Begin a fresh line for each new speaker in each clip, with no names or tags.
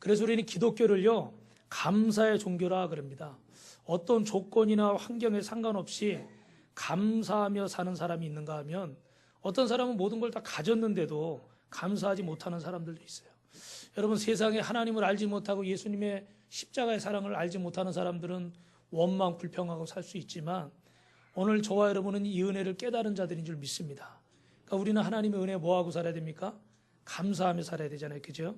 그래서 우리는 기독교를요, 감사의 종교라 그럽니다. 어떤 조건이나 환경에 상관없이 감사하며 사는 사람이 있는가 하면, 어떤 사람은 모든 걸 다 가졌는데도 감사하지 못하는 사람들도 있어요. 여러분, 세상에 하나님을 알지 못하고 예수님의 십자가의 사랑을 알지 못하는 사람들은 원망 불평하고 살 수 있지만, 오늘 저와 여러분은 이 은혜를 깨달은 자들인 줄 믿습니다. 그러니까 우리는 하나님의 은혜에 뭐하고 살아야 됩니까? 감사하며 살아야 되잖아요. 그죠?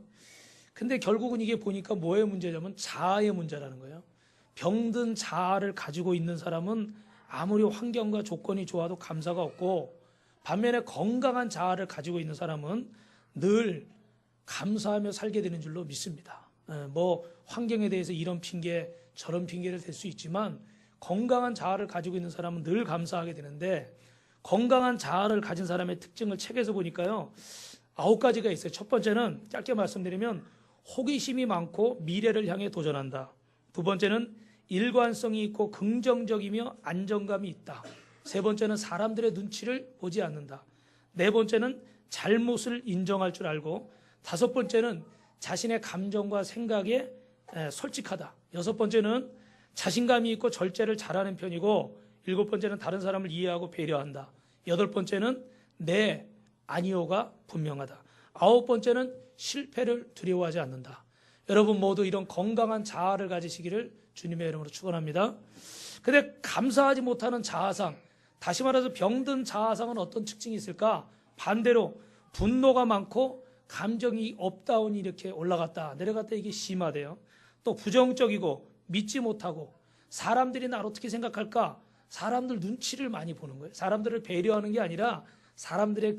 근데 결국은 이게 보니까 뭐의 문제냐면 자아의 문제라는 거예요. 병든 자아를 가지고 있는 사람은 아무리 환경과 조건이 좋아도 감사가 없고, 반면에 건강한 자아를 가지고 있는 사람은 늘 감사하며 살게 되는 줄로 믿습니다. 뭐 환경에 대해서 이런 핑계 저런 핑계를 댈 수 있지만, 건강한 자아를 가지고 있는 사람은 늘 감사하게 되는데, 건강한 자아를 가진 사람의 특징을 책에서 보니까요, 9가지가 있어요. 첫 번째는 짧게 말씀드리면 호기심이 많고 미래를 향해 도전한다. 두 번째는 일관성이 있고 긍정적이며 안정감이 있다. 세 번째는 사람들의 눈치를 보지 않는다. 네 번째는 잘못을 인정할 줄 알고, 다섯 번째는 자신의 감정과 생각에 솔직하다. 여섯 번째는 자신감이 있고 절제를 잘하는 편이고, 일곱 번째는 다른 사람을 이해하고 배려한다. 여덟 번째는 네, 아니오가 분명하다. 아홉 번째는 실패를 두려워하지 않는다. 여러분 모두 이런 건강한 자아를 가지시기를 주님의 이름으로 축원합니다. 근데 감사하지 못하는 자아상, 다시 말해서 병든 자아상은 어떤 특징이 있을까? 반대로 분노가 많고 감정이 업다운이 이렇게 올라갔다 내려갔다, 이게 심하대요. 또 부정적이고 믿지 못하고, 사람들이 나를 어떻게 생각할까? 사람들 눈치를 많이 보는 거예요. 사람들을 배려하는 게 아니라 사람들의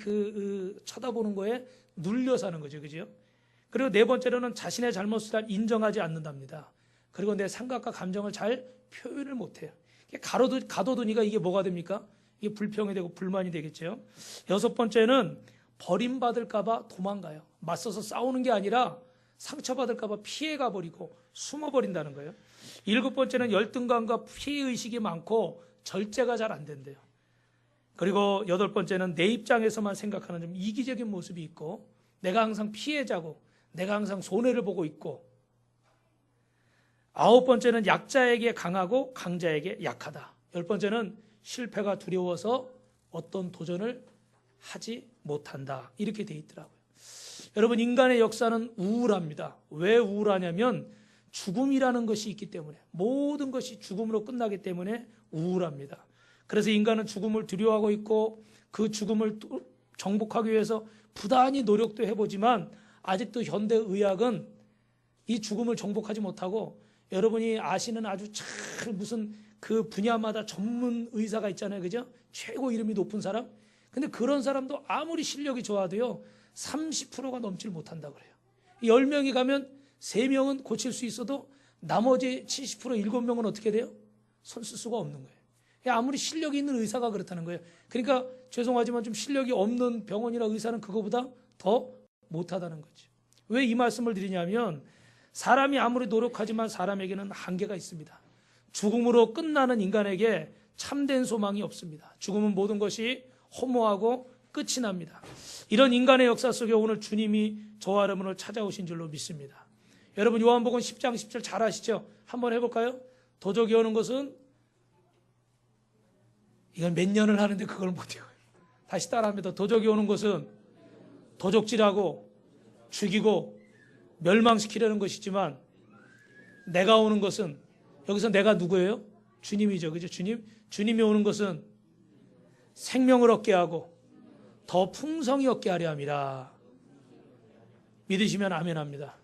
쳐다보는 거에 눌려 사는 거죠. 그죠? 그리고 네 번째로는 자신의 잘못을 인정하지 않는답니다. 그리고 내 생각과 감정을 잘 표현을 못해요. 가둬두니까 이게 뭐가 됩니까? 이게 불평이 되고 불만이 되겠죠. 여섯 번째는 버림받을까봐 도망가요. 맞서서 싸우는 게 아니라 상처받을까봐 피해가 버리고 숨어버린다는 거예요. 일곱 번째는 열등감과 피해의식이 많고 절제가 잘 안 된대요. 그리고 여덟 번째는 내 입장에서만 생각하는 좀 이기적인 모습이 있고, 내가 항상 피해자고 내가 항상 손해를 보고 있고, 아홉 번째는 약자에게 강하고 강자에게 약하다. 열 번째는 실패가 두려워서 어떤 도전을 하지 못한다. 이렇게 돼 있더라고요. 여러분, 인간의 역사는 우울합니다. 왜 우울하냐면 죽음이라는 것이 있기 때문에, 모든 것이 죽음으로 끝나기 때문에 우울합니다. 그래서 인간은 죽음을 두려워하고 있고, 그 죽음을 정복하기 위해서 부단히 노력도 해보지만 아직도 현대의학은 이 죽음을 정복하지 못하고, 여러분이 아시는 아주 잘 무슨 그 분야마다 전문 의사가 있잖아요. 그죠? 최고 이름이 높은 사람. 근데 그런 사람도 아무리 실력이 좋아도요, 30%가 넘질 못한다 그래요. 10명이 가면 3명은 고칠 수 있어도 나머지 70%, 7명은 어떻게 돼요? 손 쓸 수가 없는 거예요. 아무리 실력이 있는 의사가 그렇다는 거예요. 그러니까 죄송하지만 좀 실력이 없는 병원이나 의사는 그거보다 더 못하다는 거죠. 왜 이 말씀을 드리냐면, 사람이 아무리 노력하지만 사람에게는 한계가 있습니다. 죽음으로 끝나는 인간에게 참된 소망이 없습니다. 죽음은 모든 것이 허무하고 끝이 납니다. 이런 인간의 역사 속에 오늘 주님이 저와 여러분을 찾아오신 줄로 믿습니다. 여러분, 요한복음 10장 10절 잘 아시죠? 한번 해볼까요? 도적이 오는 것은, 이건 몇 년을 하는데 그걸 못해요. 다시 따라합니다. 도적이 오는 것은 도적질하고 죽이고 멸망시키려는 것이지만, 내가 오는 것은, 여기서 내가 누구예요? 주님이죠. 그죠? 주님이 오는 것은 생명을 얻게 하고 더 풍성히 얻게 하려 함이라. 믿으시면 아멘 합니다.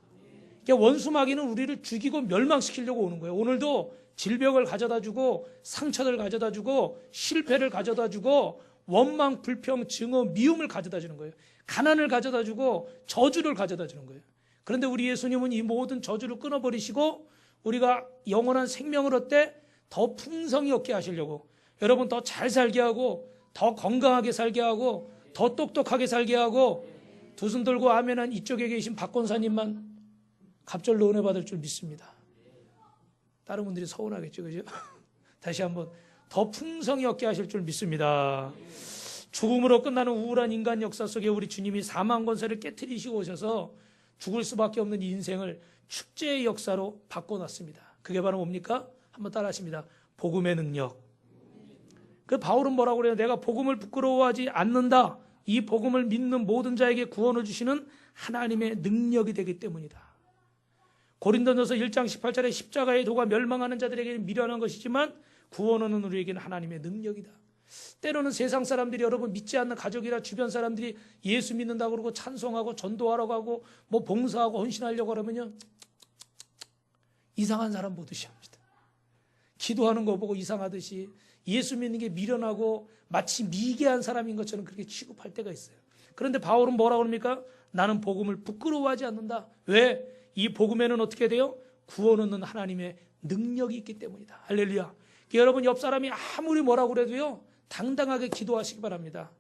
그러니까 원수마귀는 우리를 죽이고 멸망시키려고 오는 거예요. 오늘도 질병을 가져다 주고, 상처를 가져다 주고, 실패를 가져다 주고, 원망, 불평, 증오, 미움을 가져다 주는 거예요. 가난을 가져다 주고 저주를 가져다 주는 거예요. 그런데 우리 예수님은 이 모든 저주를 끊어버리시고 우리가 영원한 생명을 얻되 더 풍성히 얻게 하시려고, 여러분 더 잘 살게 하고, 더 건강하게 살게 하고, 더 똑똑하게 살게 하고, 두 손 들고 아멘한 이쪽에 계신 박 권사님만 갑절로 은혜 받을 줄 믿습니다. 다른 분들이 서운하겠죠, 그죠? 다시 한번 더 풍성히 얻게 하실 줄 믿습니다. 죽음으로 끝나는 우울한 인간 역사 속에 우리 주님이 사망 권세를 깨트리시고 오셔서 죽을 수밖에 없는 이 인생을 축제의 역사로 바꿔놨습니다. 그게 바로 뭡니까? 한번 따라하십니다. 복음의 능력. 그 바울은 뭐라고 그래요? 내가 복음을 부끄러워하지 않는다. 이 복음을 믿는 모든 자에게 구원을 주시는 하나님의 능력이 되기 때문이다. 고린도전서 1장 18절에 십자가의 도가 멸망하는 자들에게는 미련한 것이지만 구원은 우리에게는 하나님의 능력이다. 때로는 세상 사람들이 여러분 믿지 않는 가족이나 주변 사람들이 예수 믿는다고 그러고 찬송하고 전도하라고 하고 뭐 봉사하고 헌신하려고 하면요, 이상한 사람 보듯이 합니다. 기도하는 거 보고 이상하듯이 예수 믿는 게 미련하고 마치 미개한 사람인 것처럼 그렇게 취급할 때가 있어요. 그런데 바울은 뭐라고 합니까? 나는 복음을 부끄러워하지 않는다. 왜? 이 복음에는 어떻게 돼요? 구원 얻는 하나님의 능력이 있기 때문이다. 할렐루야. 여러분 옆 사람이 아무리 뭐라고 그래도요, 당당하게 기도하시기 바랍니다.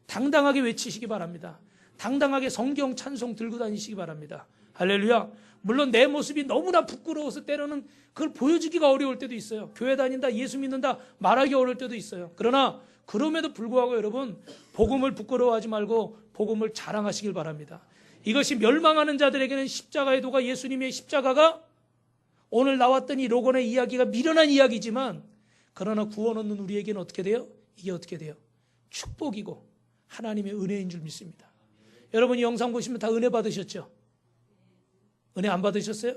당당하게 외치시기 바랍니다. 당당하게 성경 찬송 들고 다니시기 바랍니다. 할렐루야. 물론 내 모습이 너무나 부끄러워서 때로는 그걸 보여주기가 어려울 때도 있어요. 교회 다닌다, 예수 믿는다 말하기 어려울 때도 있어요. 그러나 그럼에도 불구하고 여러분 복음을 부끄러워하지 말고 복음을 자랑하시길 바랍니다. 이것이 멸망하는 자들에게는 십자가의 도가, 예수님의 십자가가 오늘 나왔던 이 로건의 이야기가 미련한 이야기지만, 그러나 구원 얻는 우리에게는 어떻게 돼요? 이게 어떻게 돼요? 축복이고 하나님의 은혜인 줄 믿습니다. 여러분 이 영상 보시면 다 은혜 받으셨죠? 은혜 안 받으셨어요?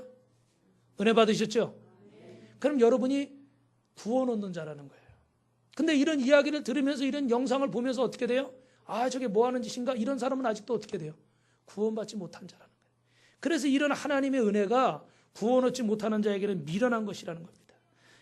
은혜 받으셨죠? 그럼 여러분이 구원 얻는 자라는 거예요. 근데 이런 이야기를 들으면서 이런 영상을 보면서 어떻게 돼요? 아, 저게 뭐 하는 짓인가? 이런 사람은 아직도 어떻게 돼요? 구원받지 못한 자라는 거예요. 그래서 이런 하나님의 은혜가 구원 얻지 못하는 자에게는 미련한 것이라는 겁니다.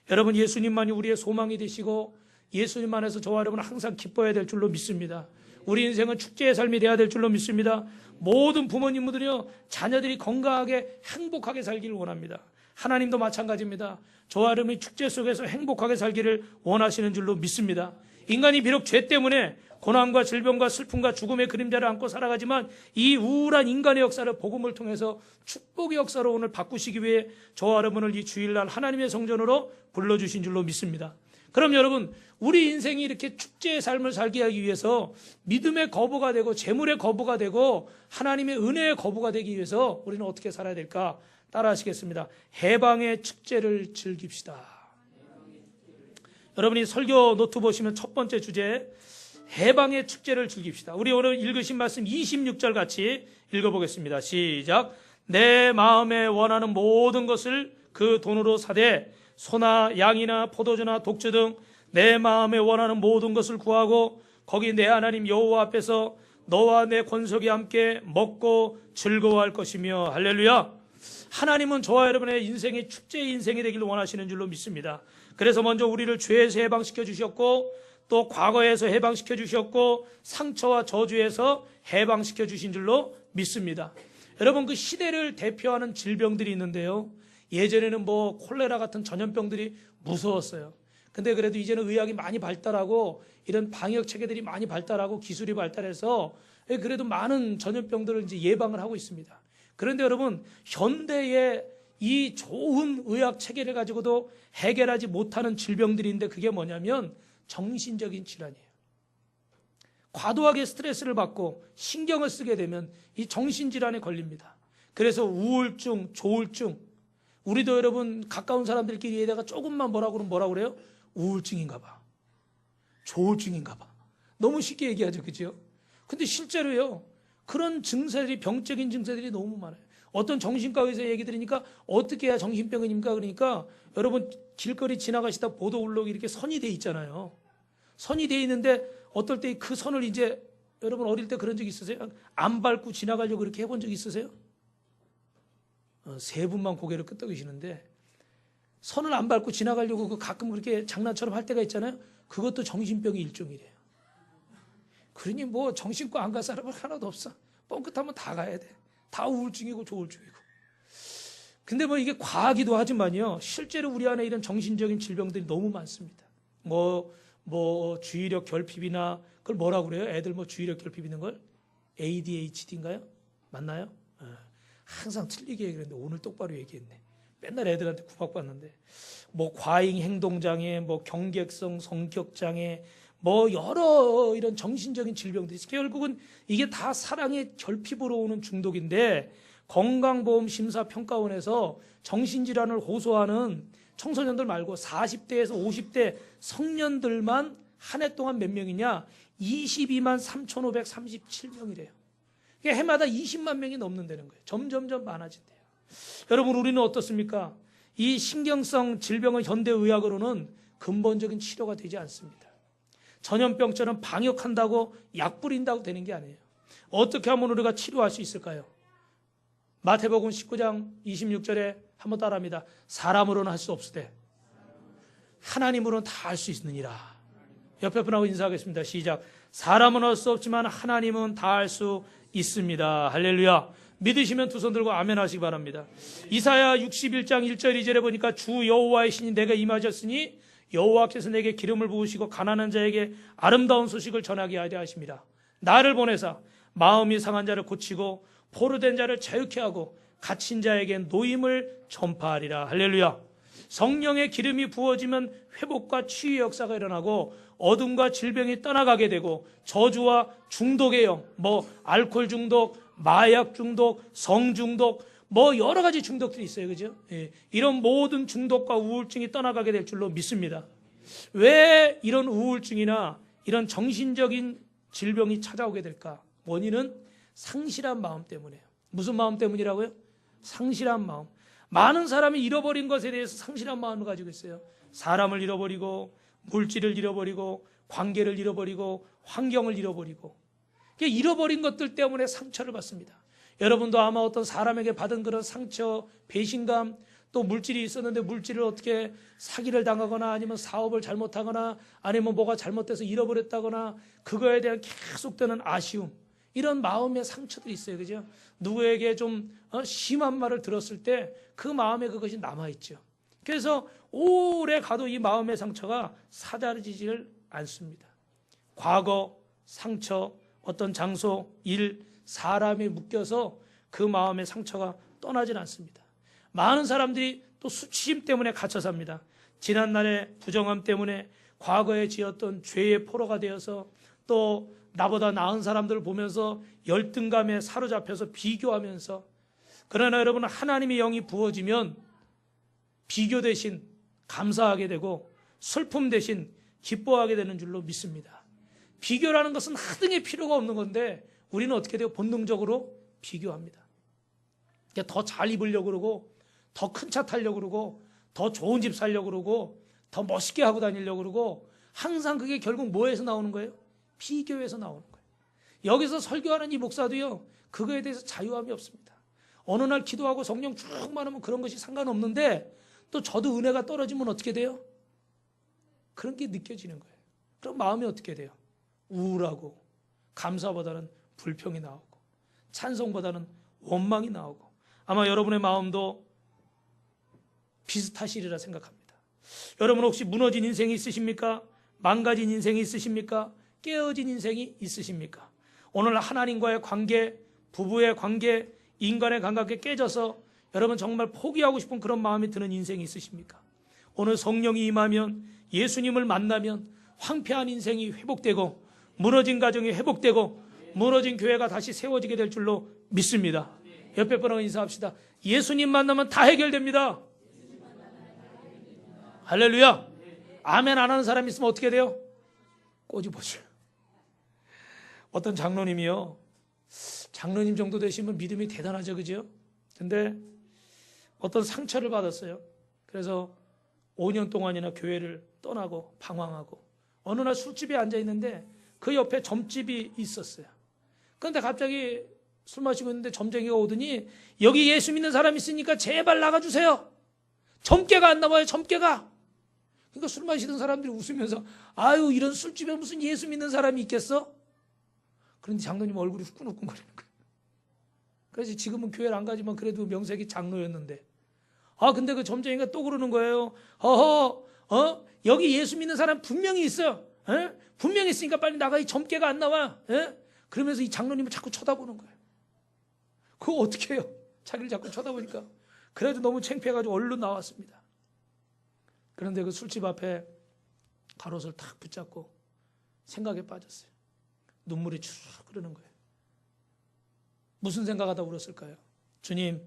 여러분 예수님만이 우리의 소망이 되시고 예수님 안에서 저와 여러분은 항상 기뻐해야 될 줄로 믿습니다. 우리 인생은 축제의 삶이 되어야 될 줄로 믿습니다. 모든 부모님들이요, 자녀들이 건강하게 행복하게 살기를 원합니다. 하나님도 마찬가지입니다. 저와 여러분이 축제 속에서 행복하게 살기를 원하시는 줄로 믿습니다. 인간이 비록 죄 때문에 고난과 질병과 슬픔과 죽음의 그림자를 안고 살아가지만 이 우울한 인간의 역사를 복음을 통해서 축복의 역사로 오늘 바꾸시기 위해 저와 여러분을 이 주일날 하나님의 성전으로 불러주신 줄로 믿습니다. 그럼 여러분 우리 인생이 이렇게 축제의 삶을 살게 하기 위해서 믿음의 거부가 되고 재물의 거부가 되고 하나님의 은혜의 거부가 되기 위해서 우리는 어떻게 살아야 될까? 따라 하시겠습니다. 해방의 축제를 즐깁시다. 여러분이 설교 노트 보시면 첫 번째 주제 해방의 축제를 즐깁시다. 우리 오늘 읽으신 말씀 26절 같이 읽어보겠습니다. 시작. 내 마음에 원하는 모든 것을 그 돈으로 사되 소나 양이나 포도주나 독주 등 내 마음에 원하는 모든 것을 구하고 거기 내 하나님 여호와 앞에서 너와 내 권속이 함께 먹고 즐거워할 것이며. 할렐루야. 하나님은 저와 여러분의 인생이 축제의 인생이 되기를 원하시는 줄로 믿습니다. 그래서 먼저 우리를 죄에서 해방시켜 주셨고 또 과거에서 해방시켜 주셨고 상처와 저주에서 해방시켜 주신 줄로 믿습니다. 여러분 그 시대를 대표하는 질병들이 있는데요, 예전에는 뭐 콜레라 같은 전염병들이 무서웠어요. 근데 그래도 이제는 의학이 많이 발달하고 이런 방역 체계들이 많이 발달하고 기술이 발달해서 그래도 많은 전염병들을 이제 예방을 하고 있습니다. 그런데 여러분 현대의 이 좋은 의학 체계를 가지고도 해결하지 못하는 질병들인데 그게 뭐냐면 정신적인 질환이에요. 과도하게 스트레스를 받고 신경을 쓰게 되면 이 정신질환에 걸립니다. 그래서 우울증, 조울증, 우리도 여러분 가까운 사람들끼리에다가 조금만 뭐라고 그래요? 우울증인가 봐, 조울증인가 봐. 너무 쉽게 얘기하죠, 그죠? 근데 실제로요, 그런 증세들이, 병적인 증세들이 너무 많아요. 어떤 정신과 의사 얘기 들으니까 어떻게 해야 정신병입니까? 그러니까 여러분 길거리 지나가시다 보도 울록이 이렇게 선이 돼 있잖아요. 선이 돼 있는데 어떨 때 그 선을 이제 여러분 어릴 때 그런 적 있으세요? 안 밟고 지나가려고 그렇게 해본 적 있으세요? 세 분만 고개를 끄덕이시는데 선을 안 밟고 지나가려고 그 가끔 그렇게 장난처럼 할 때가 있잖아요. 그것도 정신병의 일종이래요. 그러니 뭐 정신과 안 갈 사람은 하나도 없어. 뻥끗하면 다 가야 돼. 다 우울증이고 조울증이고. 근데 뭐 이게 과하기도 하지만요, 실제로 우리 안에 이런 정신적인 질병들이 너무 많습니다. 뭐 주의력 결핍이나 그걸 뭐라고 그래요? 애들 뭐 주의력 결핍 있는 걸 ADHD인가요? 맞나요? 항상 틀리게 얘기했는데 오늘 똑바로 얘기했네. 맨날 애들한테 구박받는데 뭐 과잉 행동장애, 뭐 경객성 성격장애, 뭐 여러 이런 정신적인 질병들이 결국은 이게 다 사랑의 결핍으로 오는 중독인데 건강보험 심사평가원에서 정신질환을 호소하는 청소년들 말고 40대에서 50대 성년들만 한 해 동안 몇 명이냐? 22만 3,537명이래요. 이게 해마다 20만 명이 넘는다는 거예요. 점점점 많아진대요. 여러분, 우리는 어떻습니까? 이 신경성 질병은 현대의학으로는 근본적인 치료가 되지 않습니다. 전염병처럼 방역한다고 약 뿌린다고 되는 게 아니에요. 어떻게 하면 우리가 치료할 수 있을까요? 마태복음 19장 26절에 한번 따라합니다. 사람으로는 할 수 없으되 하나님으로는 다 할 수 있느니라. 옆에 분하고 인사하겠습니다. 시작. 사람은 할 수 없지만 하나님은 다 할 수 있습니다. 할렐루야. 믿으시면 두 손 들고 아멘 하시기 바랍니다. 이사야 61장 1절 2절에 보니까 주 여호와의 신이 내게 임하셨으니 여호와께서 내게 기름을 부으시고 가난한 자에게 아름다운 소식을 전하게 하려 하십니다. 나를 보내사 마음이 상한 자를 고치고 포로된 자를 자유케 하고 갇힌 자에게 노임을 전파하리라. 할렐루야. 성령의 기름이 부어지면 회복과 치유의 역사가 일어나고 어둠과 질병이 떠나가게 되고 저주와 중독의 영, 알코올 중독, 마약 중독, 성 중독, 여러 가지 중독들이 있어요. 그죠? 예. 이런 모든 중독과 우울증이 떠나가게 될 줄로 믿습니다. 왜 이런 우울증이나 이런 정신적인 질병이 찾아오게 될까? 원인은 상실한 마음 때문이에요. 무슨 마음 때문이라고요? 상실한 마음. 많은 사람이 잃어버린 것에 대해서 상실한 마음을 가지고 있어요. 사람을 잃어버리고 물질을 잃어버리고 관계를 잃어버리고 환경을 잃어버리고 잃어버린 것들 때문에 상처를 받습니다. 여러분도 아마 어떤 사람에게 받은 그런 상처, 배신감, 또 물질이 있었는데 물질을 어떻게 사기를 당하거나 아니면 사업을 잘못하거나 아니면 뭐가 잘못돼서 잃어버렸다거나 그거에 대한 계속되는 아쉬움, 이런 마음의 상처들이 있어요. 그죠? 누구에게 좀 심한 말을 들었을 때 그 마음에 그것이 남아있죠. 그래서 오래 가도 이 마음의 상처가 사라지질 않습니다. 과거, 상처, 어떤 장소, 일, 사람이 묶여서 그 마음의 상처가 떠나질 않습니다. 많은 사람들이 또 수치심 때문에 갇혀 삽니다. 지난날의 부정함 때문에 과거에 지었던 죄의 포로가 되어서 또 나보다 나은 사람들을 보면서 열등감에 사로잡혀서 비교하면서, 그러나 여러분, 하나님의 영이 부어지면 비교 대신 감사하게 되고 슬픔 대신 기뻐하게 되는 줄로 믿습니다. 비교라는 것은 하등의 필요가 없는 건데 우리는 어떻게 돼요? 본능적으로 비교합니다. 더 잘 입으려고 그러고 더 큰 차 타려고 그러고 더 좋은 집 살려고 그러고 더 멋있게 하고 다니려고 그러고, 항상 그게 결국 뭐에서 나오는 거예요? 비교에서 나오는 거예요. 여기서 설교하는 이 목사도요, 그거에 대해서 자유함이 없습니다. 어느 날 기도하고 성령 쭉 많으면 그런 것이 상관없는데 또 저도 은혜가 떨어지면 어떻게 돼요? 그런 게 느껴지는 거예요. 그럼 마음이 어떻게 돼요? 우울하고 감사보다는 불평이 나오고 찬송보다는 원망이 나오고, 아마 여러분의 마음도 비슷하시리라 생각합니다. 여러분 혹시 무너진 인생이 있으십니까? 망가진 인생이 있으십니까? 깨어진 인생이 있으십니까? 오늘 하나님과의 관계, 부부의 관계, 인간의 감각에 깨져서 여러분 정말 포기하고 싶은 그런 마음이 드는 인생이 있으십니까? 오늘 성령이 임하면, 예수님을 만나면 황폐한 인생이 회복되고 무너진 가정이 회복되고 무너진 교회가 다시 세워지게 될 줄로 믿습니다. 옆에 분하고 인사합시다. 예수님 만나면 다 해결됩니다. 할렐루야. 아멘 안 하는 사람이 있으면 어떻게 돼요? 꼬집어줘요. 어떤 장로님이요, 장로님 정도 되시면 믿음이 대단하죠. 그죠? 근데 어떤 상처를 받았어요. 그래서 5년 동안이나 교회를 떠나고 방황하고 어느 날 술집에 앉아 있는데 그 옆에 점집이 있었어요. 그런데 갑자기 술 마시고 있는데 점쟁이가 오더니 여기 예수 믿는 사람 있으니까 제발 나가주세요. 점괘가 안 나와요. 점괘가. 그러니까 술 마시던 사람들이 웃으면서 아유, 이런 술집에 무슨 예수 믿는 사람이 있겠어? 그런데 장로님 얼굴이 후끈후끈거리는 거예요. 그래서 지금은 교회를 안 가지만 그래도 명색이 장로였는데, 근데 그 점쟁이가 또 그러는 거예요. 여기 예수 믿는 사람 분명히 있어. 분명히 있으니까 빨리 나가. 이 점괘가 안 나와. 그러면서 이 장로님을 자꾸 쳐다보는 거예요. 그거 어떻게 해요? 자기를 자꾸 쳐다보니까. 그래도 너무 창피해가지고 얼른 나왔습니다. 그런데 그 술집 앞에 가로수를 탁 붙잡고 생각에 빠졌어요. 눈물이 쭉 흐르는 거예요. 무슨 생각하다 울었을까요? 주님,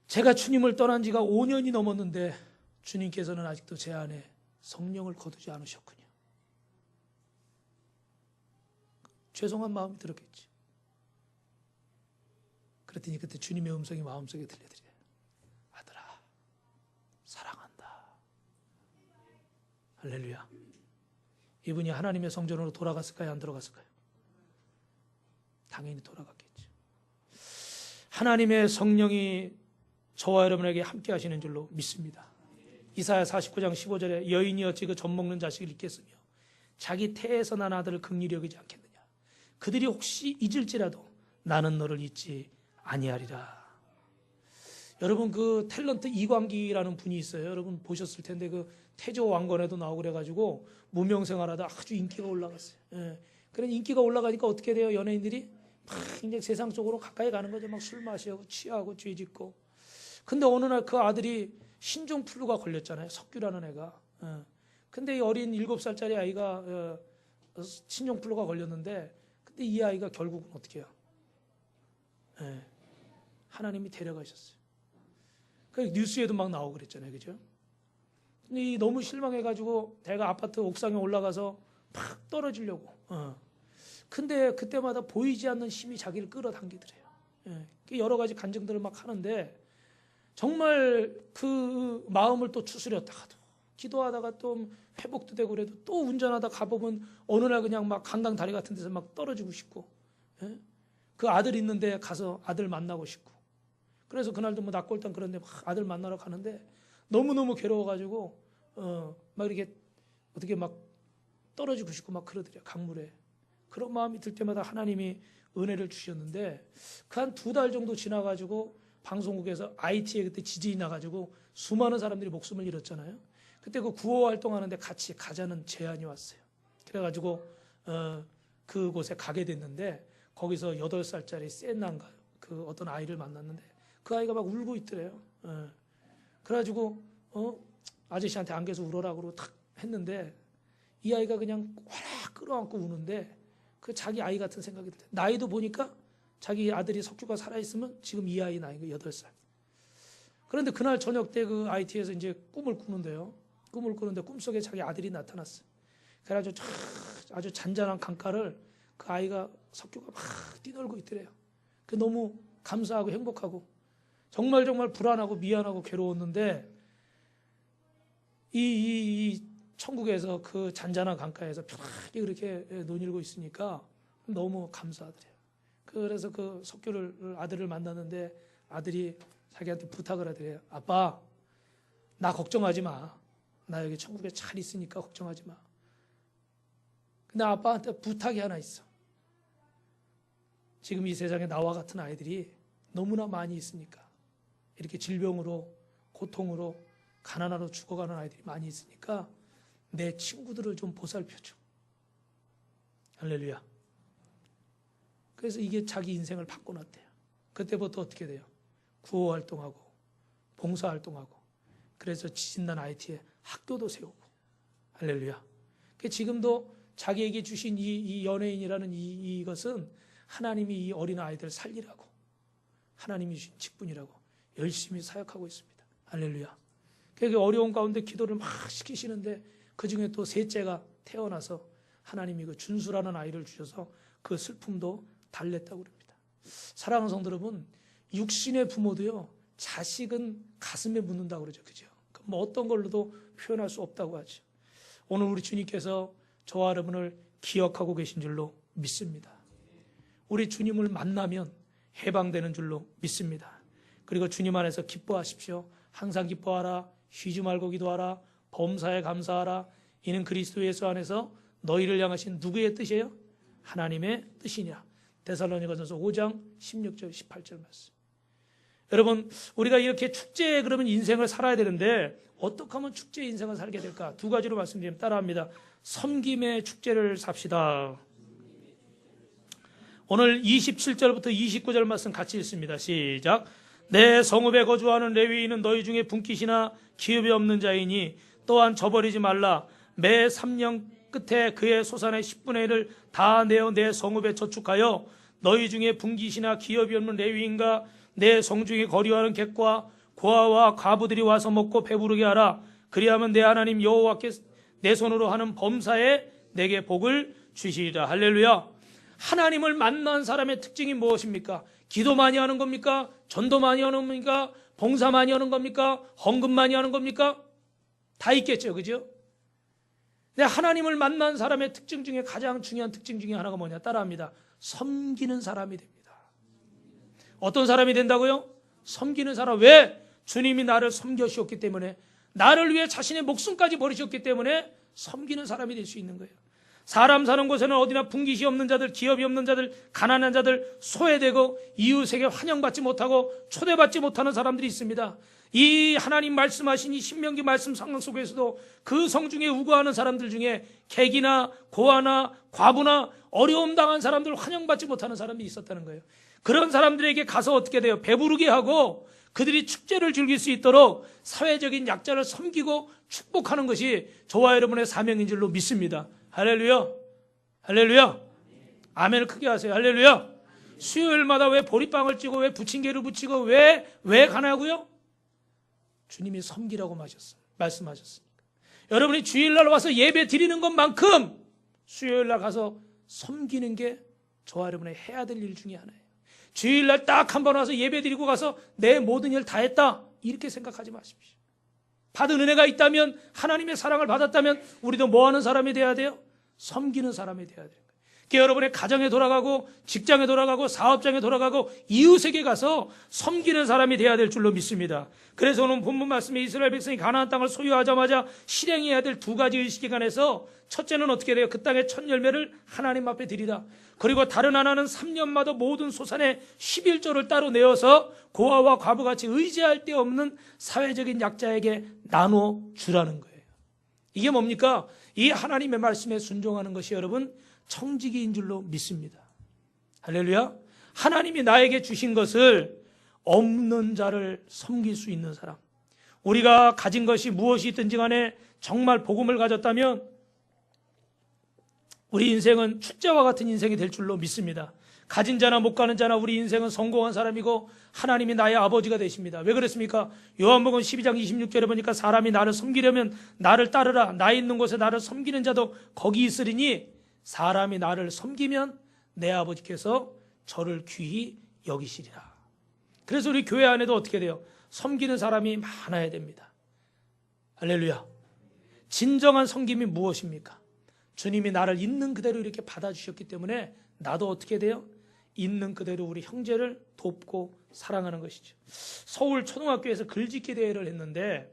제가 주님을 떠난 지가 5년이 넘었는데 주님께서는 아직도 제 안에 성령을 거두지 않으셨군요. 죄송한 마음이 들었겠지. 그랬더니 그때 주님의 음성이 마음속에 들려드려요. 아들아, 사랑한다. 할렐루야. 이분이 하나님의 성전으로 돌아갔을까요? 안 돌아갔을까요? 당연히 돌아갔겠죠. 하나님의 성령이 저와 여러분에게 함께 하시는 줄로 믿습니다. 이사야 49장 15절에 여인이 어찌 그 젖먹는 자식을 잊겠으며 자기 태에서 난 아들을 긍휼히 여기지 않겠느냐. 그들이 혹시 잊을지라도 나는 너를 잊지 아니하리라. 여러분, 그 탤런트 이광기라는 분이 있어요. 여러분 보셨을 텐데 그 태조 왕건에도 나오고 그래가지고 무명생활하다 아주 인기가 올라갔어요. 예. 그런 인기가 올라가니까 어떻게 돼요? 연예인들이 막 이제 세상 쪽으로 가까이 가는 거죠. 막 술 마시고 취하고 죄짓고. 근데 어느 날 그 아들이 신종플루가 걸렸잖아요. 석규라는 애가. 예. 근데 이 어린 7살짜리 아이가 신종플루가 걸렸는데, 근데 이 아이가 결국은 어떻게 해요? 예. 하나님이 데려가셨어요. 그 뉴스에도 막 나오고 그랬잖아요. 그죠? 근데 너무 실망해가지고 내가 아파트 옥상에 올라가서 팍 떨어지려고. 근데 그때마다 보이지 않는 힘이 자기를 끌어당기더래요. 예. 여러 가지 간증들을 막 하는데 정말 그 마음을 또 추스렸다가도 기도하다가 또 회복도 되고 그래도 또 운전하다 가보면 어느 날 그냥 막 강당 다리 같은 데서 막 떨어지고 싶고, 예? 그 아들 있는데 가서 아들 만나고 싶고, 그래서 그날도 뭐 낙골당 그런데 막 아들 만나러 가는데 너무너무 괴로워가지고 막 이렇게 어떻게 막 떨어지고 싶고 막 그러더래요. 강물에. 그런 마음이 들 때마다 하나님이 은혜를 주셨는데 그 한 2달 정도 지나가지고 방송국에서 IT에 그때 지진이 나가지고 수많은 사람들이 목숨을 잃었잖아요. 그때 그 구호 활동하는데 같이 가자는 제안이 왔어요. 그래가지고 그곳에 가게 됐는데 거기서 8살짜리 센난가 그 어떤 아이를 만났는데 그 아이가 막 울고 있더래요. 그래가지고 아저씨한테 안겨서 울어라고 탁 했는데 이 아이가 그냥 와락 끌어안고 우는데 그 자기 아이 같은 생각이 들어요. 나이도 보니까 자기 아들이 석규가 살아있으면 지금 이 아이 나이가 8살. 그런데 그날 저녁 때 그 IT에서 이제 꿈을 꾸는데요. 꿈을 꾸는데 꿈속에 자기 아들이 나타났어요. 그래가지고 아주 잔잔한 강가를 그 아이가 석규가 막 뛰놀고 있더래요. 그 너무 감사하고 행복하고 정말 불안하고 미안하고 괴로웠는데 이 천국에서 그 잔잔한 강가에서 편하게 그렇게 논일고 있으니까 너무 감사하더래요. 그래서 그 석규를 아들을 만났는데 아들이 자기한테 부탁을 하더래요. 아빠, 나 걱정하지 마. 나 여기 천국에 잘 있으니까 걱정하지 마. 근데 아빠한테 부탁이 하나 있어. 지금 이 세상에 나와 같은 아이들이 너무나 많이 있으니까 이렇게 질병으로 고통으로 가난하로 죽어가는 아이들이 많이 있으니까 내 친구들을 좀 보살펴줘. 할렐루야. 그래서 이게 자기 인생을 바꿔놨대요. 그때부터 어떻게 돼요? 구호활동하고 봉사활동하고 그래서 지진난 IT에 학교도 세우고. 할렐루야. 지금도 자기에게 주신 이 연예인이라는 이것은 하나님이 이 어린 아이들 살리라고 하나님이 주신 직분이라고 열심히 사역하고 있습니다. 할렐루야. 그 어려운 가운데 기도를 막 시키시는데 그 중에 또 셋째가 태어나서 하나님이 그 준수라는 아이를 주셔서 그 슬픔도 달랬다고 그럽니다. 사랑하는 성도 여러분, 육신의 부모도요, 자식은 가슴에 묻는다고 그러죠. 그죠? 뭐 어떤 걸로도 표현할 수 없다고 하죠. 오늘 우리 주님께서 저와 여러분을 기억하고 계신 줄로 믿습니다. 우리 주님을 만나면 해방되는 줄로 믿습니다. 그리고 주님 안에서 기뻐하십시오. 항상 기뻐하라. 쉬지 말고 기도하라. 범사에 감사하라. 이는 그리스도 예수 안에서 너희를 향하신 누구의 뜻이에요? 하나님의 뜻이냐. 데살로니가전서 5장 16절 18절 말씀. 여러분, 우리가 이렇게 축제에 그러면 인생을 살아야 되는데 어떻게 하면 축제 인생을 살게 될까? 2가지로 말씀드리면 따라합니다. 섬김의 축제를 삽시다. 오늘 27절부터 29절 말씀 같이 읽습니다. 시작. 내 성읍에 거주하는 레위인은 너희 중에 분깃이나 기업이 없는 자이니 또한 저버리지 말라. 매 3년 끝에 그의 소산의 10분의 1을 다 내어 내 성읍에 저축하여 너희 중에 분깃이나 기업이 없는 레위인과 내 성중에 거류하는 객과 고아와 과부들이 와서 먹고 배부르게 하라. 그리하면 내 하나님 여호와께 내 손으로 하는 범사에 내게 복을 주시리라. 할렐루야. 하나님을 만난 사람의 특징이 무엇입니까? 기도 많이 하는 겁니까? 전도 많이 하는 겁니까? 봉사 많이 하는 겁니까? 헌금 많이 하는 겁니까? 다 있겠죠, 그죠? 근데 하나님을 만난 사람의 특징 중에 가장 중요한 특징 중에 하나가 뭐냐? 따라합니다. 섬기는 사람이 됩니다. 어떤 사람이 된다고요? 섬기는 사람. 왜? 주님이 나를 섬겨주셨기 때문에, 나를 위해 자신의 목숨까지 버리셨기 때문에 섬기는 사람이 될 수 있는 거예요. 사람 사는 곳에는 어디나 분깃이 없는 자들, 기업이 없는 자들, 가난한 자들, 소외되고 이웃에게 환영받지 못하고 초대받지 못하는 사람들이 있습니다. 이 하나님 말씀하신 이 신명기 말씀 상황 속에서도 그 성중에 우거하는 사람들 중에 객이나 고아나 과부나 어려움 당한 사람들, 환영받지 못하는 사람들이 있었다는 거예요. 그런 사람들에게 가서 어떻게 돼요? 배부르게 하고 그들이 축제를 즐길 수 있도록 사회적인 약자를 섬기고 축복하는 것이 저와 여러분의 사명인 줄로 믿습니다. 할렐루야. 할렐루야. 아멘을 크게 하세요. 할렐루야. 수요일마다 왜 보리빵을 찌고 왜 부침개를 부치고 왜 가냐고요? 주님이 섬기라고 말씀하셨습니다. 여러분이 주일날 와서 예배 드리는 것만큼 수요일날 가서 섬기는 게 저와 여러분의 해야 될 일 중에 하나예요. 주일날 딱 한 번 와서 예배 드리고 가서 내 모든 일 다 했다, 이렇게 생각하지 마십시오. 받은 은혜가 있다면, 하나님의 사랑을 받았다면 우리도 뭐 하는 사람이 돼야 돼요? 섬기는 사람이 돼야 돼요. 그러니까 여러분의 가정에 돌아가고 직장에 돌아가고 사업장에 돌아가고 이웃에게 가서 섬기는 사람이 돼야 될 줄로 믿습니다. 그래서 오늘 본문 말씀에 이스라엘 백성이 가나안 땅을 소유하자마자 실행해야 될 두 가지 의식에 관해서, 첫째는 어떻게 돼요? 그 땅의 첫 열매를 하나님 앞에 드리라. 그리고 다른 하나는 3년마다 모든 소산의 11조를 따로 내어서 고아와 과부같이 의지할 데 없는 사회적인 약자에게 나눠 주라는 거예요. 이게 뭡니까? 이 하나님의 말씀에 순종하는 것이 여러분 청지기인 줄로 믿습니다. 할렐루야. 하나님이 나에게 주신 것을 없는 자를 섬길 수 있는 사람, 우리가 가진 것이 무엇이 있든지 간에 정말 복음을 가졌다면 우리 인생은 축제와 같은 인생이 될 줄로 믿습니다. 가진 자나 못 가는 자나 우리 인생은 성공한 사람이고 하나님이 나의 아버지가 되십니다. 왜 그렇습니까? 요한복음 12장 26절에 보니까 사람이 나를 섬기려면 나를 따르라. 나 있는 곳에 나를 섬기는 자도 거기 있으리니 사람이 나를 섬기면 내 아버지께서 저를 귀히 여기시리라. 그래서 우리 교회 안에도 어떻게 돼요? 섬기는 사람이 많아야 됩니다. 할렐루야. 진정한 섬김이 무엇입니까? 주님이 나를 있는 그대로 이렇게 받아주셨기 때문에 나도 어떻게 돼요? 있는 그대로 우리 형제를 돕고 사랑하는 것이죠. 서울 초등학교에서 글짓기 대회를 했는데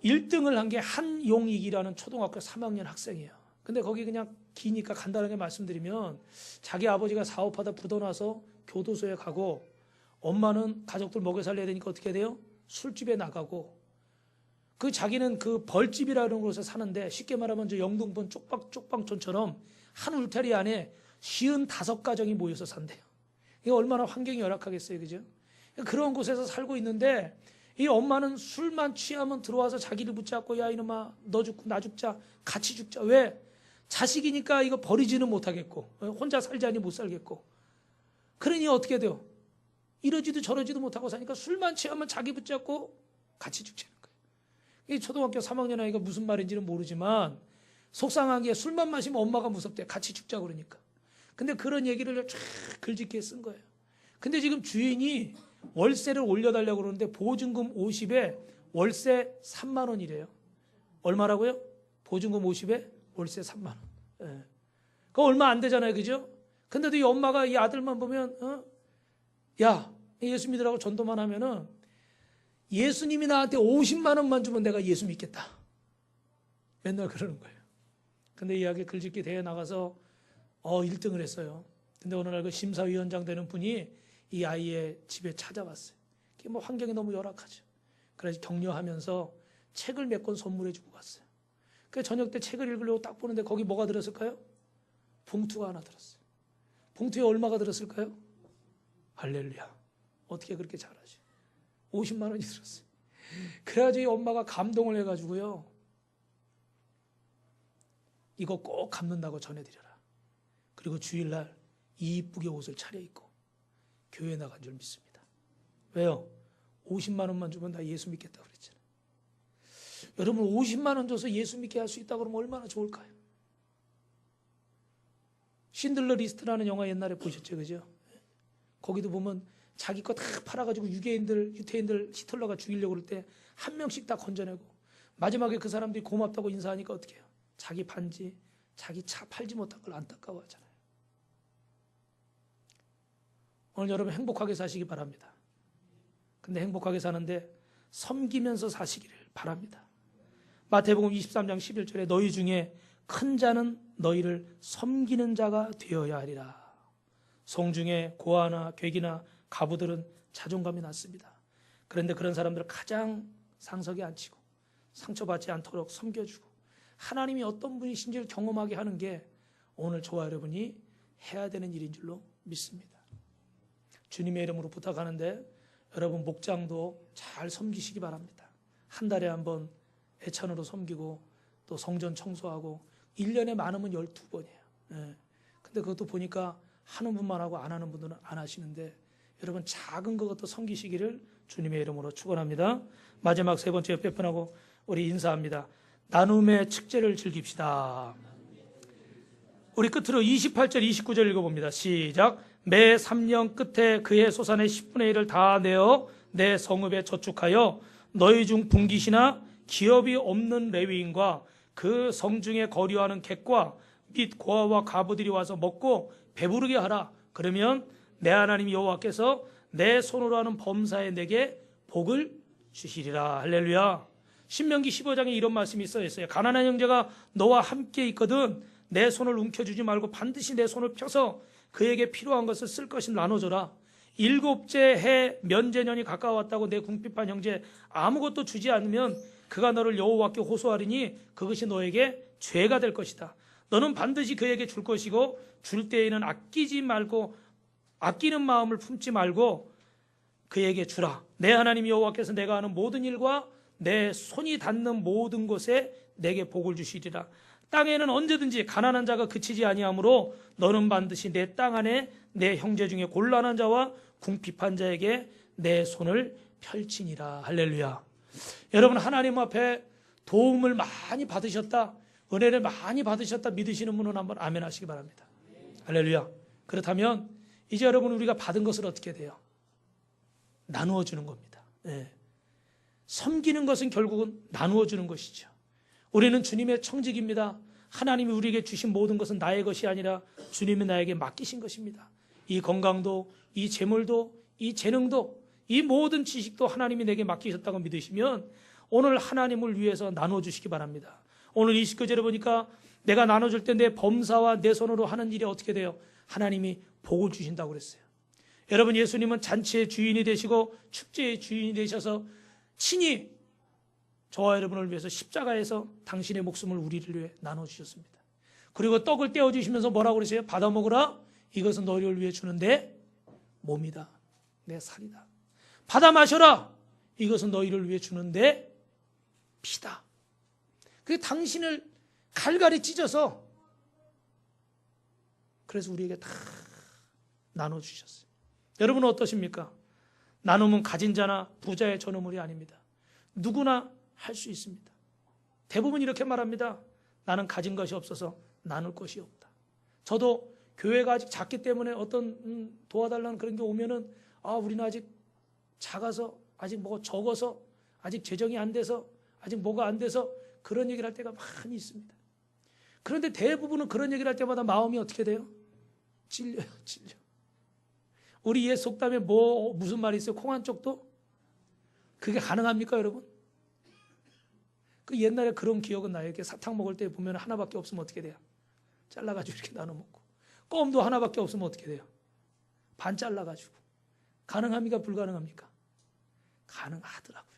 1등을 한 게 한용익이라는 초등학교 3학년 학생이에요. 근데 거기 그냥 기니까 간단하게 말씀드리면, 자기 아버지가 사업하다 부도나서 교도소에 가고, 엄마는 가족들 먹여 살려야 되니까 어떻게 돼요? 술집에 나가고, 그 자기는 그 벌집이라는 곳에 사는데, 쉽게 말하면 저 영등포 쪽방촌처럼 한 울타리 안에 55가정이 모여서 산대요. 이게 얼마나 환경이 열악하겠어요, 그죠? 그런 곳에서 살고 있는데 이 엄마는 술만 취하면 들어와서 자기를 붙잡고, 야 이놈아 너 죽고 나 죽자, 같이 죽자. 왜? 자식이니까 이거 버리지는 못하겠고, 혼자 살자니 못 살겠고, 그러니 어떻게 돼요? 이러지도 저러지도 못하고 사니까 술만 취하면 자기 붙잡고 같이 죽자는 거예요. 이 초등학교 3학년 아이가 무슨 말인지는 모르지만 속상하게 술만 마시면 엄마가 무섭대, 같이 죽자 그러니까. 근데 그런 얘기를 쫙 글짓기에 쓴 거예요. 근데 지금 주인이 월세를 올려달라고 그러는데 보증금 50에 월세 3만 원이래요. 얼마라고요? 보증금 50에 월세 3만 원. 예. 그거 얼마 안 되잖아요, 그죠? 근데도 이 엄마가 이 아들만 보면, 야, 예수 믿으라고 전도만 하면은 예수님이 나한테 50만 원만 주면 내가 예수 믿겠다. 맨날 그러는 거예요. 근데 이 아기 글짓기 대회 나가서 1등을 했어요. 근데 어느 날 그 심사위원장 되는 분이 이 아이의 집에 찾아왔어요. 뭐 환경이 너무 열악하죠. 그래서 격려하면서 책을 몇 권 선물해 주고 갔어요. 그래서 저녁 때 책을 읽으려고 딱 보는데 거기 뭐가 들었을까요? 봉투가 하나 들었어요. 봉투에 얼마가 들었을까요? 할렐루야. 어떻게 그렇게 잘하지? 50만 원이 들었어요. 그래가지고 이 엄마가 감동을 해가지고요, 이거 꼭 갚는다고 전해드려라. 그리고 주일날 이쁘게 옷을 차려입고 교회 나간 줄 믿습니다. 왜요? 50만 원만 주면 나 예수 믿겠다 그랬잖아요. 여러분 50만 원 줘서 예수 믿게 할 수 있다 그러면 얼마나 좋을까요? 신들러 리스트라는 영화 옛날에 보셨죠, 그죠? 거기도 보면 자기 거 다 팔아가지고 유태인들 히틀러가 죽이려고 그럴 때 한 명씩 다 건져내고 마지막에 그 사람들이 고맙다고 인사하니까 어떻게 해요? 자기 반지, 자기 차 팔지 못한 걸 안타까워하잖아요. 오늘 여러분 행복하게 사시기 바랍니다. 근데 행복하게 사는데 섬기면서 사시기를 바랍니다. 마태복음 23장 11절에 너희 중에 큰 자는 너희를 섬기는 자가 되어야 하리라. 송중에 고아나 괴기나 가부들은 자존감이 낮습니다. 그런데 그런 사람들을 가장 상석에 앉히고 상처받지 않도록 섬겨주고 하나님이 어떤 분이신지를 경험하게 하는 게 오늘 저와 여러분이 해야 되는 일인 줄로 믿습니다. 주님의 이름으로 부탁하는데 여러분 목장도 잘 섬기시기 바랍니다. 한 달에 한 번 애찬으로 섬기고 또 성전 청소하고 1년에 많으면 12번이에요. 근데 그것도 보니까 하는 분만 하고 안 하는 분들은 안 하시는데 여러분 작은 것도 섬기시기를 주님의 이름으로 축원합니다. 마지막 세 번째 빼편하고 우리 인사합니다. 나눔의 축제를 즐깁시다. 우리 끝으로 28절 29절 읽어봅니다. 시작. 매 3년 끝에 그의 소산의 10분의 1을 다 내어 내 성읍에 저축하여 너희 중 분깃이나 기업이 없는 레위인과 그 성중에 거류하는 객과 및 고아와 가부들이 와서 먹고 배부르게 하라. 그러면 내 하나님 여호와께서 내 손으로 하는 범사에 내게 복을 주시리라. 할렐루야. 신명기 15장에 이런 말씀이 써 있어요. 가난한 형제가 너와 함께 있거든 내 손을 움켜주지 말고 반드시 내 손을 펴서 그에게 필요한 것을 쓸 것을 나눠줘라. 7째 해 면제년이 가까웠다고 내 궁핍한 형제 아무것도 주지 않으면 그가 너를 여호와께 호소하리니 그것이 너에게 죄가 될 것이다. 너는 반드시 그에게 줄 것이고 줄 때에는 아끼는 마음을 품지 말고 그에게 주라. 내 하나님 여호와께서 내가 하는 모든 일과 내 손이 닿는 모든 곳에 내게 복을 주시리라. 땅에는 언제든지 가난한 자가 그치지 아니하므로 너는 반드시 내 땅 안에 내 형제 중에 곤란한 자와 궁핍한 자에게 내 손을 펼치니라. 할렐루야. 여러분 하나님 앞에 도움을 많이 받으셨다, 은혜를 많이 받으셨다 믿으시는 분은 한번 아멘 하시기 바랍니다. 할렐루야. 그렇다면 이제 여러분 우리가 받은 것을 어떻게 돼요? 나누어 주는 겁니다. 섬기는 것은 결국은 나누어 주는 것이죠. 우리는 주님의 청직입니다. 하나님이 우리에게 주신 모든 것은 나의 것이 아니라 주님이 나에게 맡기신 것입니다. 이 건강도, 이 재물도, 이 재능도, 이 모든 지식도 하나님이 내게 맡기셨다고 믿으시면 오늘 하나님을 위해서 나눠주시기 바랍니다. 오늘 29절에 보니까 내가 나눠줄 때 내 범사와 내 손으로 하는 일이 어떻게 돼요? 하나님이 복을 주신다고 그랬어요. 여러분 예수님은 잔치의 주인이 되시고 축제의 주인이 되셔서 친히 저와 여러분을 위해서 십자가에서 당신의 목숨을 우리를 위해 나눠주셨습니다. 그리고 떡을 떼어주시면서 뭐라고 그러세요? 받아 먹으라. 이것은 너희를 위해 주는 내 몸이다. 내 살이다. 받아 마셔라. 이것은 너희를 위해 주는 내 피다. 그게 당신을 갈갈이 찢어서 그래서 우리에게 다 나눠주셨어요. 여러분은 어떠십니까? 나눔은 가진 자나 부자의 전유물이 아닙니다. 누구나 할 수 있습니다. 대부분 이렇게 말합니다. 나는 가진 것이 없어서 나눌 것이 없다. 저도 교회가 아직 작기 때문에 어떤 도와달라는 그런 게 오면은 우리는 아직 작아서 아직 뭐가 적어서 아직 재정이 안 돼서 아직 뭐가 안 돼서 그런 얘기를 할 때가 많이 있습니다. 그런데 대부분은 그런 얘기를 할 때마다 마음이 어떻게 돼요? 찔려요. 우리 옛 속담에 무슨 말이 있어요? 콩 한 쪽도? 그게 가능합니까 여러분? 그 옛날에 그런 기억은 나요. 이렇게 사탕 먹을 때 보면 하나밖에 없으면 어떻게 돼요? 잘라가지고 이렇게 나눠 먹고. 껌도 하나밖에 없으면 어떻게 돼요? 반 잘라가지고. 가능합니까? 불가능합니까? 가능하더라고요.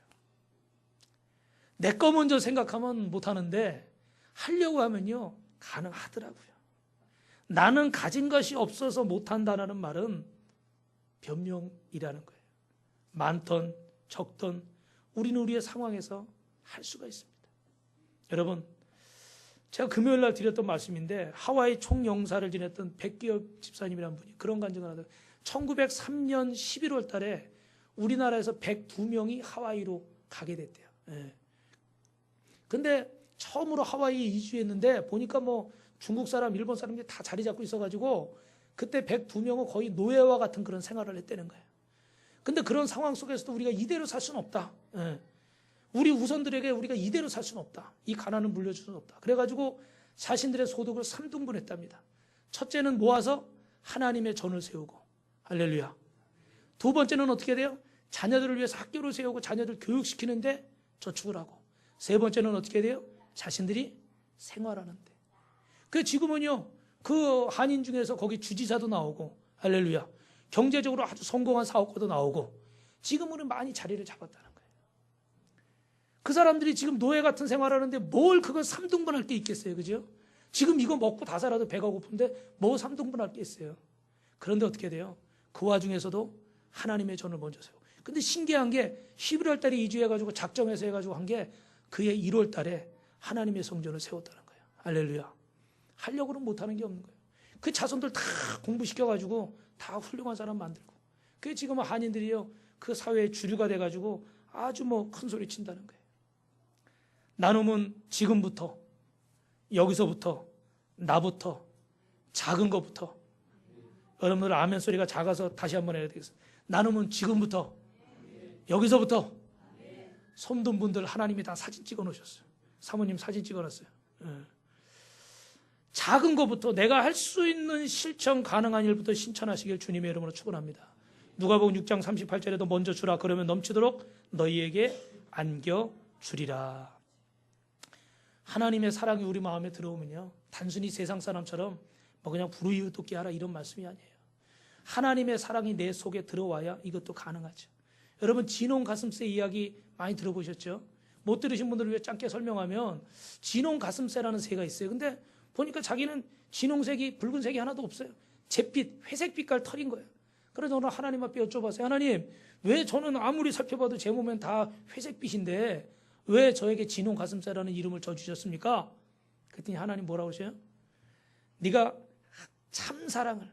내 거 먼저 생각하면 못하는데 하려고 하면요 가능하더라고요. 나는 가진 것이 없어서 못한다는 말은 변명이라는 거예요. 많던 적던 우리는 우리의 상황에서 할 수가 있습니다. 여러분 제가 금요일 날 드렸던 말씀인데 하와이 총영사를 지냈던 백기엽 집사님이라는 분이 그런 간증을 하더라고요. 1903년 11월 달에 우리나라에서 102명이 하와이로 가게 됐대요. 예. 근데 처음으로 하와이에 이주했는데 보니까 뭐 중국 사람, 일본 사람들이 다 자리 잡고 있어가지고 그때 102명은 거의 노예와 같은 그런 생활을 했다는 거예요. 근데 그런 상황 속에서도 우리가 이대로 살 수는 없다. 예. 우리 우선들에게 우리가 이대로 살 수는 없다. 이 가난을 물려줄 수는 없다. 그래가지고 자신들의 소득을 3등분했답니다. 첫째는 모아서 하나님의 전을 세우고, 할렐루야. 두 번째는 어떻게 돼요? 자녀들을 위해서 학교를 세우고 자녀들 교육시키는데 저축을 하고, 세 번째는 어떻게 돼요? 자신들이 생활하는데. 그 지금은요, 그 한인 중에서 거기 주지사도 나오고, 할렐루야. 경제적으로 아주 성공한 사업가도 나오고, 지금은 많이 자리를 잡았다는 거예요. 그 사람들이 지금 노예 같은 생활하는데 뭘 그걸 3등분할 게 있겠어요, 그죠? 지금 이거 먹고 다 살아도 배가 고픈데 뭐 3등분할 게 있어요. 그런데 어떻게 돼요? 그 와중에서도 하나님의 전을 먼저 세우고. 근데 신기한 게 11월 달에 이주해가지고 작정해서 해가지고 한 게 그해 1월 달에 하나님의 성전을 세웠다는 거예요. 할렐루야. 하려고는 못하는 게 없는 거예요. 그 자손들 다 공부시켜가지고 다 훌륭한 사람 만들고. 그게 지금 한인들이요, 그 사회의 주류가 돼가지고 아주 뭐 큰 소리 친다는 거예요. 나눔은 지금부터, 여기서부터, 나부터, 작은 것부터. 여러분들 아멘 소리가 작아서 다시 한번 해야 되겠습니다. 나눔은 지금부터, 여기서부터. 손든 분들 하나님이 다 사진 찍어 놓으셨어요. 사모님 사진 찍어 놨어요. 작은 것부터, 내가 할 수 있는 실천 가능한 일부터 신천하시길 주님의 이름으로 축원합니다. 누가복음 6장 38절에도 먼저 주라, 그러면 넘치도록 너희에게 안겨 주리라. 하나님의 사랑이 우리 마음에 들어오면요, 단순히 세상 사람처럼 뭐 그냥 불우이웃 돕게 하라 이런 말씀이 아니에요. 하나님의 사랑이 내 속에 들어와야 이것도 가능하죠. 여러분, 진홍 가슴새 이야기 많이 들어보셨죠? 못 들으신 분들을 위해 짧게 설명하면 진홍 가슴새라는 새가 있어요. 근데 보니까 자기는 진홍색이, 붉은색이 하나도 없어요. 잿빛, 회색 빛깔 털인 거예요. 그래서 오늘 하나님 앞에 여쭤봤어요. 하나님, 왜 저는 아무리 살펴봐도 제 몸엔 다 회색빛인데 왜 저에게 진홍 가슴새라는 이름을 져주셨습니까? 그랬더니 하나님 뭐라고 하셔요? 네가 참사랑을,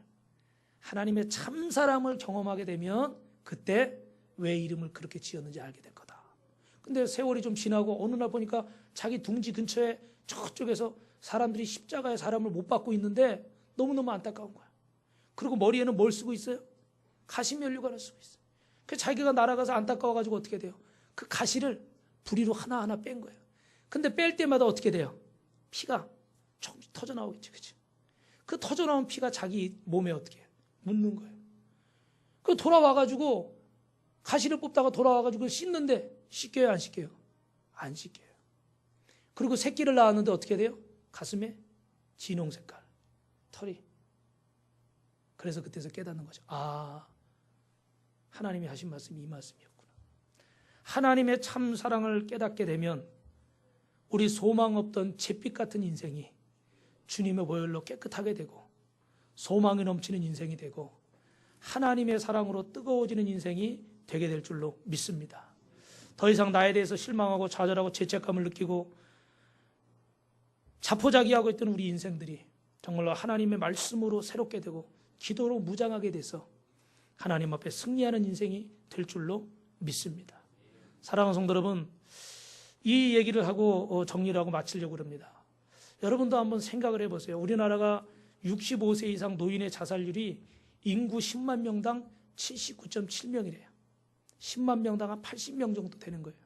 하나님의 참사랑을 경험하게 되면 그때 왜 이름을 그렇게 지었는지 알게 될 거다. 근데 세월이 좀 지나고 어느 날 보니까 자기 둥지 근처에 저쪽에서 사람들이 십자가의 사람을 못 받고 있는데 너무너무 안타까운 거야. 그리고 머리에는 뭘 쓰고 있어요? 가시면류관을 쓰고 있어요. 그래서 자기가 날아가서 안타까워가지고 어떻게 돼요? 그 가시를 부리로 하나하나 뺀 거예요. 근데 뺄 때마다 어떻게 돼요? 피가 조금씩 터져나오겠죠. 그치? 그 터져나온 피가 자기 몸에 어떻게 해요? 묻는 거예요. 그 돌아와가지고 가시를 뽑다가 돌아와가지고 씻는데 씻겨요, 안 씻겨요? 안 씻겨요. 그리고 새끼를 낳았는데 어떻게 돼요? 가슴에 진홍 색깔 털이. 그래서 그때서 깨닫는 거죠. 아, 하나님이 하신 말씀이 이 말씀이었구나. 하나님의 참 사랑을 깨닫게 되면 우리 소망 없던 잿빛 같은 인생이 주님의 보혈로 깨끗하게 되고 소망이 넘치는 인생이 되고 하나님의 사랑으로 뜨거워지는 인생이 되게 될 줄로 믿습니다. 더 이상 나에 대해서 실망하고 좌절하고 죄책감을 느끼고 자포자기하고 있던 우리 인생들이 정말로 하나님의 말씀으로 새롭게 되고 기도로 무장하게 돼서 하나님 앞에 승리하는 인생이 될 줄로 믿습니다. 사랑하는 성도 여러분, 이 얘기를 하고 정리를 하고 마치려고 합니다. 여러분도 한번 생각을 해보세요. 우리나라가 65세 이상 노인의 자살률이 인구 10만 명당 79.7명이래요. 10만 명당 한 80명 정도 되는 거예요.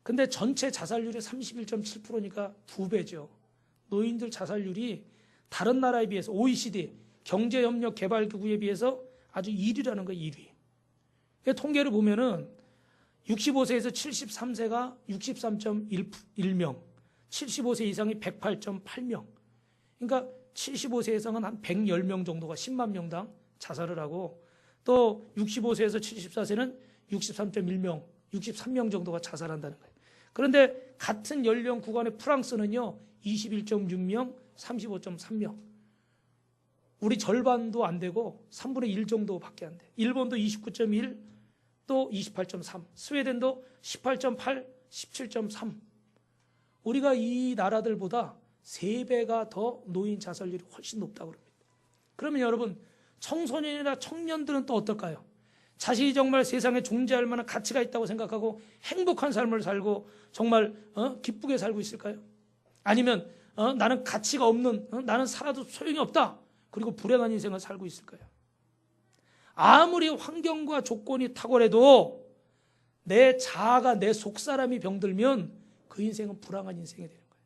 근데 전체 자살률이 31.7%니까 2배죠. 노인들 자살률이 다른 나라에 비해서 OECD 경제협력개발기구에 비해서 아주 1위라는 거예요. 1위. 통계를 보면은 65세에서 73세가 63.1명, 75세 이상이 108.8명. 그러니까 75세 이상은 한 110명 정도가 10만 명당 자살을 하고 또 65세에서 74세는 63.1명, 63명 정도가 자살한다는 거예요. 그런데 같은 연령 구간의 프랑스는요, 21.6명, 35.3명. 우리 절반도 안 되고 3분의 1 정도밖에 안 돼. 일본도 29.1, 또 28.3, 스웨덴도 18.8, 17.3. 우리가 이 나라들보다 3배가 더 노인 자살률이 훨씬 높다고 합니다. 그러면 여러분, 청소년이나 청년들은 또 어떨까요? 자신이 정말 세상에 존재할 만한 가치가 있다고 생각하고 행복한 삶을 살고 정말 기쁘게 살고 있을까요? 아니면 나는 가치가 없는, 나는 살아도 소용이 없다, 그리고 불행한 인생을 살고 있을까요? 아무리 환경과 조건이 탁월해도 내 자아가, 내 속사람이 병들면 그 인생은 불행한 인생이 되는 거예요.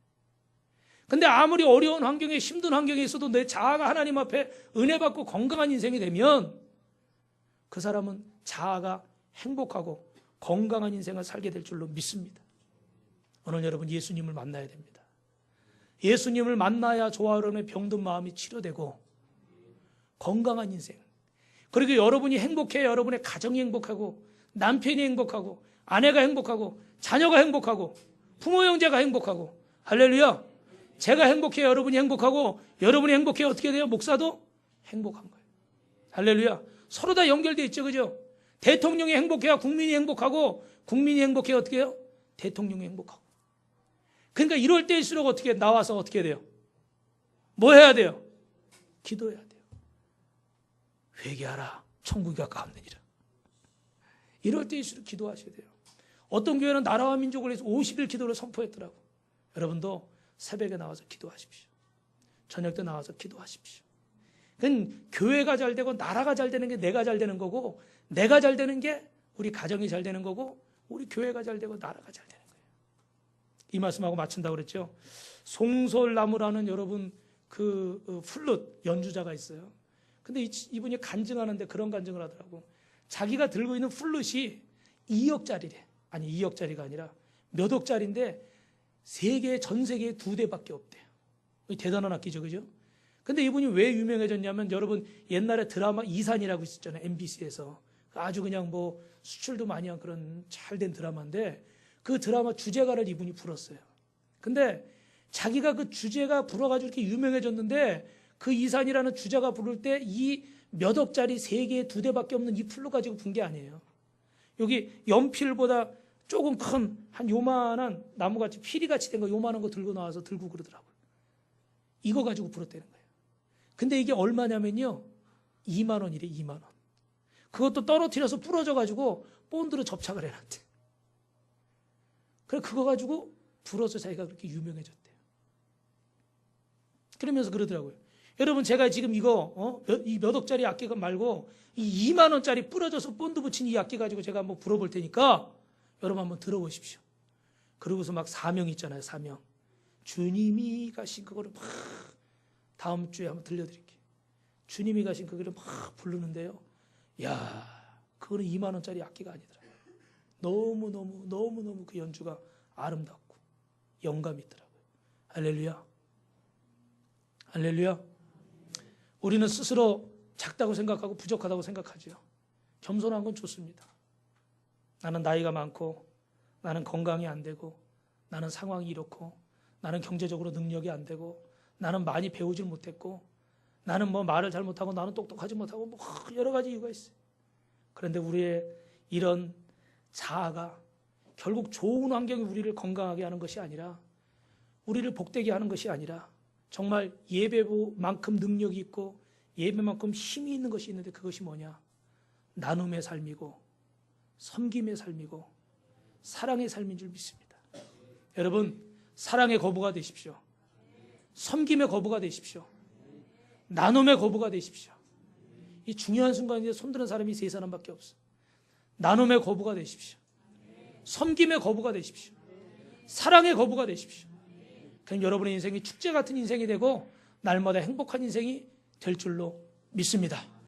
근데 아무리 어려운 환경에, 힘든 환경에 있어도 내 자아가 하나님 앞에 은혜 받고 건강한 인생이 되면 그 사람은 자아가 행복하고 건강한 인생을 살게 될 줄로 믿습니다. 오늘 여러분 예수님을 만나야 됩니다. 예수님을 만나야 저와 여러분의 병든 마음이 치료되고 건강한 인생, 그리고 여러분이 행복해야 여러분의 가정이 행복하고 남편이 행복하고 아내가 행복하고 자녀가 행복하고 부모 형제가 행복하고, 할렐루야. 제가 행복해야 여러분이 행복하고 여러분이 행복해야 어떻게 돼요? 목사도 행복한 거예요. 할렐루야. 서로 다 연결되어 있죠, 그죠? 대통령이 행복해야 국민이 행복하고 국민이 행복해야 어떻게 해요? 대통령이 행복하고. 그러니까 이럴 때일수록 어떻게 나와서 어떻게 돼요? 뭐 해야 돼요? 기도해야 돼요. 회개하라, 천국이 가까웠느니라. 이럴 때일수록 기도하셔야 돼요. 어떤 교회는 나라와 민족을 위해서 50일 기도를 선포했더라고. 여러분도 새벽에 나와서 기도하십시오. 저녁 때 나와서 기도하십시오. 그건 교회가 잘 되고 나라가 잘 되는 게 내가 잘 되는 거고, 내가 잘 되는 게 우리 가정이 잘 되는 거고, 우리 교회가 잘 되고 나라가 잘 되는 거예요. 이 말씀하고 마친다고 그랬죠. 송솔나무라는 여러분 그 플룻 연주자가 있어요. 근데 이분이 간증하는데 그런 간증을 하더라고. 자기가 들고 있는 플룻이 2억짜리래. 아니 2억짜리가 아니라 몇 억짜리인데 전 세계에 2대밖에 없대요. 대단한 악기죠, 그죠? 근데 이분이 왜 유명해졌냐면, 여러분 옛날에 드라마 이산이라고 있었잖아요, MBC에서. 아주 그냥 뭐 수출도 많이 한 그런 잘된 드라마인데, 그 드라마 주제가를 이분이 불었어요. 근데 자기가 그 주제가 불어가지고 이렇게 유명해졌는데, 그 이산이라는 주제가 부를 때 이 몇 억짜리 세계에 2대밖에 없는 이 풀로 가지고 분 게 아니에요. 여기 연필보다 조금 큰 한 요만한 나무같이 피리같이 된 거, 요만한 거 들고 나와서 들고 그러더라고요. 이거 가지고 불었다는 거예요. 근데 이게 얼마냐면요, 2만 원이래. 2만 원. 그것도 떨어뜨려서 부러져가지고 본드로 접착을 해놨대. 그래 그거 가지고 불어서 자기가 그렇게 유명해졌대요. 그러면서 그러더라고요. 여러분 제가 지금 이거 이 몇 억짜리 악기 말고 이 2만 원짜리 부러져서 본드 붙인 이 악기 가지고 제가 한번 불어볼 테니까 여러분 한번 들어보십시오. 그러고서 막 사명 있잖아요, 사명. 주님이 가신 그거를 막 다음 주에 한번 들려드릴게요. 주님이 가신 그거를 막 부르는데요. 야, 그거는 2만 원짜리 악기가 아니더라고요. 너무너무 그 연주가 아름답고 영감이 있더라고요. 할렐루야. 할렐루야. 우리는 스스로 작다고 생각하고 부족하다고 생각하죠. 겸손한 건 좋습니다. 나는 나이가 많고, 나는 건강이 안 되고, 나는 상황이 이렇고, 나는 경제적으로 능력이 안 되고, 나는 많이 배우질 못했고, 나는 뭐 말을 잘못하고, 나는 똑똑하지 못하고, 뭐 여러 가지 이유가 있어요. 그런데 우리의 이런 자아가 결국 좋은 환경이 우리를 건강하게 하는 것이 아니라, 우리를 복되게 하는 것이 아니라, 정말 예배만큼 능력이 있고 예배만큼 힘이 있는 것이 있는데, 그것이 뭐냐? 나눔의 삶이고 섬김의 삶이고 사랑의 삶인 줄 믿습니다. 여러분, 사랑의 거부가 되십시오. 섬김의 거부가 되십시오. 나눔의 거부가 되십시오. 이 중요한 순간인데 손드는 사람이 3사람밖에 없어. 나눔의 거부가 되십시오. 섬김의 거부가 되십시오. 사랑의 거부가 되십시오. 그럼 여러분의 인생이 축제 같은 인생이 되고 날마다 행복한 인생이 될 줄로 믿습니다.